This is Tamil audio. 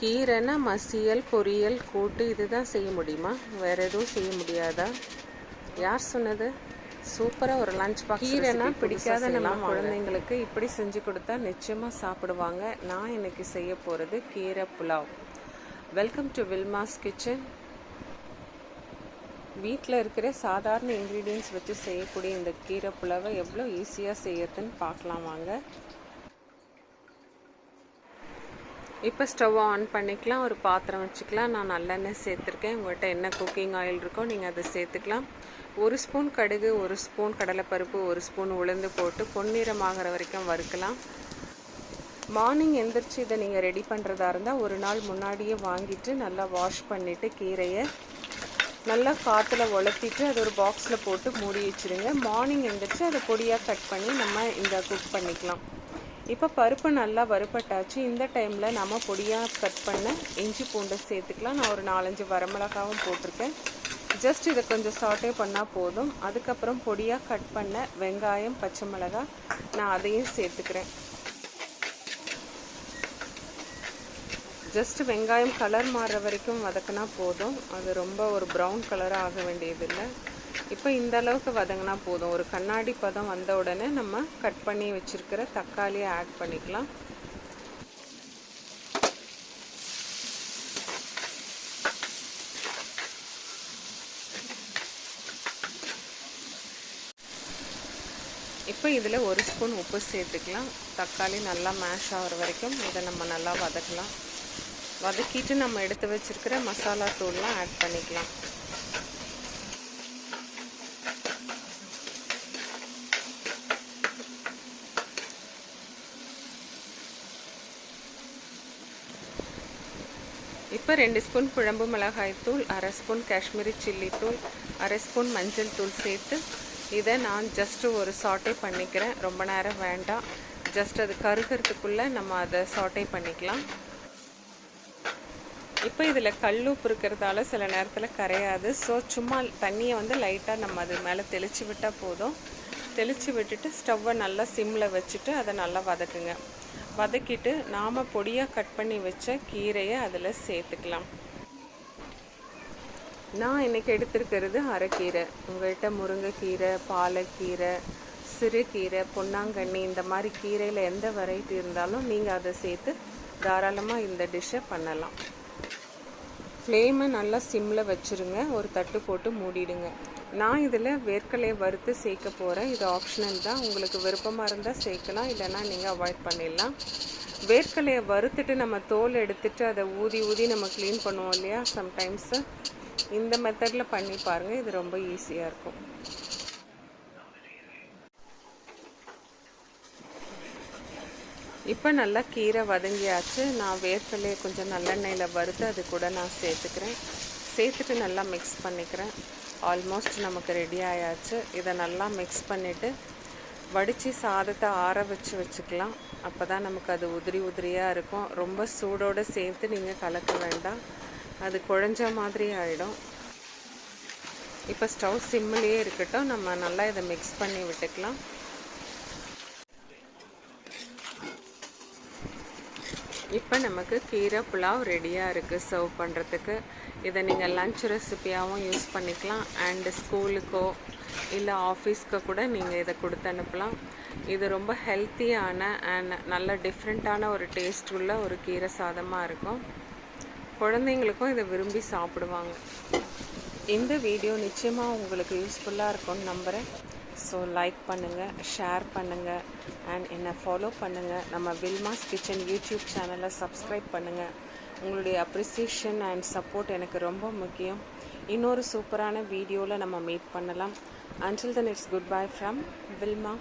கீரைனா மசியல், பொரியல், கூட்டு இதுதான் செய்ய முடியுமா? வேறு எதுவும் செய்ய முடியாதா? யார் சொன்னது? சூப்பராக ஒரு லஞ்ச் பாக்ஸ். கீரைனா பிடிக்காத நம்ம குழந்தைங்களுக்கு இப்படி செஞ்சு கொடுத்தா நிச்சயமாக சாப்பிடுவாங்க. நான் இன்னைக்கு செய்ய போகிறது கீரை pulao. Welcome to Wilma's kitchen. வீட்டில் இருக்கிற சாதாரண இன்க்ரீடியன்ட்ஸ் வச்சு செய்யக்கூடிய இந்த கீரை புலாவை எவ்வளோ ஈஸியாக செய்யறதுன்னு பார்க்கலாம் வாங்க. இப்போ ஸ்டவ் ஆன் பண்ணிக்கலாம். ஒரு பாத்திரம் வச்சுக்கலாம். நான் நல்லெண்ணெய் சேர்த்துருக்கேன். உங்கள்கிட்ட என்ன குக்கிங் ஆயில் இருக்கோ நீங்கள் அதை சேர்த்துக்கலாம். 1 ஸ்பூன் கடுகு, 1 ஸ்பூன் கடலைப்பருப்பு, 1 ஸ்பூன் உளுந்து போட்டு பொன்னிறமாகிற வரைக்கும் வறுக்கலாம். மார்னிங் எந்திரிச்சு இதை நீங்கள் ரெடி பண்ணுறதா இருந்தால் ஒரு நாள் முன்னாடியே வாங்கிட்டு நல்லா வாஷ் பண்ணிவிட்டு கீரையை நல்லா காற்றுல உலர்த்திட்டு அதை ஒரு பாக்ஸில் போட்டு மூடி வச்சுருங்க. மார்னிங் எந்திரிச்சு அதை பொடியாக கட் பண்ணி நம்ம இந்த குக் பண்ணிக்கலாம். இப்போ பருப்பு நல்லா வறுபட்டாச்சு. இந்த டைமில் நம்ம பொடியாக கட் பண்ண இஞ்சி பூண்டை சேர்த்துக்கலாம். நான் ஒரு 4-5 வரமிளகாவும் போட்டிருக்கேன். ஜஸ்ட் இதை கொஞ்சம் சாட்டே பண்ணால் போதும். அதுக்கப்புறம் பொடியாக கட் பண்ண வெங்காயம், பச்சை மிளகாய் நான் அதையும் சேர்த்துக்கிறேன். ஜஸ்ட் வெங்காயம் கலர் மாறுற வரைக்கும் வதக்கினா போதும். அது ரொம்ப ஒரு ப்ரௌன் கலராக ஆக வேண்டியதில்லை. இப்போ இந்த அளவுக்கு வதங்கினா போதும். ஒரு கண்ணாடி பதம் வந்த உடனே நம்ம கட் பண்ணி வச்சுருக்கிற தக்காளியை ஆட் பண்ணிக்கலாம். இப்போ இதில் 1 ஸ்பூன் உப்பு சேர்த்துக்கலாம். தக்காளி நல்லா மேஷ் ஆகிற வரைக்கும் இதை நம்ம நல்லா வதக்கலாம். வதக்கிட்டு நம்ம எடுத்து வச்சுருக்கிற மசாலா தூள்லாம் ஆட் பண்ணிக்கலாம். இப்போ 2 ஸ்பூன் குழம்பு மிளகாய் தூள், 1/2 ஸ்பூன் காஷ்மீரி சில்லி தூள், 1/2 ஸ்பூன் மஞ்சள் தூள் சேர்த்து இதை நான் ஜஸ்ட்டு ஒரு சாட்டே பண்ணிக்கிறேன். ரொம்ப நேரம் வேண்டாம். ஜஸ்ட் அது கருகிறதுக்குள்ளே நம்ம அதை சாட்டே பண்ணிக்கலாம். இப்போ இதில் கல்லுப்பு இருக்கிறதால சில நேரத்தில் கரையாது. ஸோ சும்மா தண்ணியை லைட்டாக நம்ம அது மேலே தெளித்து விட்டால் போதும். தெளித்து விட்டுட்டு ஸ்டவ்வை நல்லா சிம்மில் வச்சுட்டு அதை நல்லா வதக்குங்க. வதக்கிட்டு நாம் பொடியாக கட் பண்ணி வச்ச கீரையை அதில் சேர்த்துக்கலாம். நான் இன்றைக்கி எடுத்துருக்கிறது அரைக்கீரை. உங்கள்கிட்ட முருங்கைக்கீரை, பாலக்கீரை, சிறுகீரை, பொன்னாங்கண்ணி இந்த மாதிரி கீரையில் எந்த வெரைட்டி இருந்தாலும் நீங்கள் அதை சேர்த்து தாராளமாக இந்த டிஷ்ஷை பண்ணலாம். ஃப்ளேமை நல்லா சிம்மில் வச்சுருங்க. ஒரு தட்டு போட்டு மூடிடுங்க. நான் இதில் வேர்க்கலையை வறுத்து சேர்க்க போகிறேன். இது ஆப்ஷனல் தான். உங்களுக்கு விருப்பமாக இருந்தால் சேர்க்கலாம், இல்லைனா நீங்கள் அவாய்ட் பண்ணிடலாம். வேர்க்கலையை வறுத்துட்டு நம்ம தோல் எடுத்துட்டு அதை ஊதி நம்ம க்ளீன் பண்ணுவோம் இல்லையா சம்டைம்ஸு, இந்த மெத்தடில் பண்ணி பாருங்கள். இது ரொம்ப ஈஸியாக இருக்கும். இப்போ நல்லா கீரை வதங்கியாச்சு. நான் வேர்க்கலையை கொஞ்சம் நல்லெண்ணெயில் வறுத்து அது கூட நான் சேர்த்துக்கிறேன். சேர்த்துட்டு நல்லா மிக்ஸ் பண்ணிக்கிறேன். ஆல்மோஸ்ட் நமக்கு ரெடி ஆயாச்சு. இதை நல்லா மிக்ஸ் பண்ணிவிட்டு வடித்து சாதத்தை ஆற வச்சுக்கலாம். அப்போ தான் நமக்கு அது உதிரியாக இருக்கும். ரொம்ப சூடோடு சேர்த்து நீங்கள் கலக்க வேண்டாம், அது குழஞ்ச மாதிரி ஆகிடும். இப்போ ஸ்டவ் சிம்மிலேயே இருக்கட்டும். நம்ம நல்லா இதை மிக்ஸ் பண்ணி விட்டுக்கலாம். இப்போ நமக்கு கீரை புலாவ் ரெடியாக இருக்குது சர்வ் பண்ணுறதுக்கு. இதை நீங்கள் லன்ச் ரெசிப்பியாகவும் யூஸ் பண்ணிக்கலாம். அண்டு ஸ்கூலுக்கோ இல்லை ஆஃபீஸ்க்கோ கூட நீங்கள் இதை கொடுத்து அனுப்பலாம். இது ரொம்ப ஹெல்த்தியான அண்ட் நல்ல டிஃப்ரெண்ட்டான ஒரு டேஸ்ட் உள்ள ஒரு கீரை சாதமாக இருக்கும். குழந்தைங்களுக்கும் இதை விரும்பி சாப்பிடுவாங்க. இந்த வீடியோ நிச்சயமாக உங்களுக்கு யூஸ்ஃபுல்லாக இருக்கும்னு நம்புகிறேன். ஸோ லைக் பண்ணுங்கள், ஷேர் பண்ணுங்கள் அண்ட் என்னை ஃபாலோ பண்ணுங்கள். நம்ம வில்மாஸ் கிச்சன் யூடியூப் சேனலை சப்ஸ்கிரைப் பண்ணுங்கள். உங்களுடைய அப்ரிசியேஷன் அண்ட் சப்போர்ட் எனக்கு ரொம்ப முக்கியம். இன்னொரு சூப்பரான வீடியோவில் நம்ம மீட் பண்ணலாம். Until then, it's goodbye from Vilma.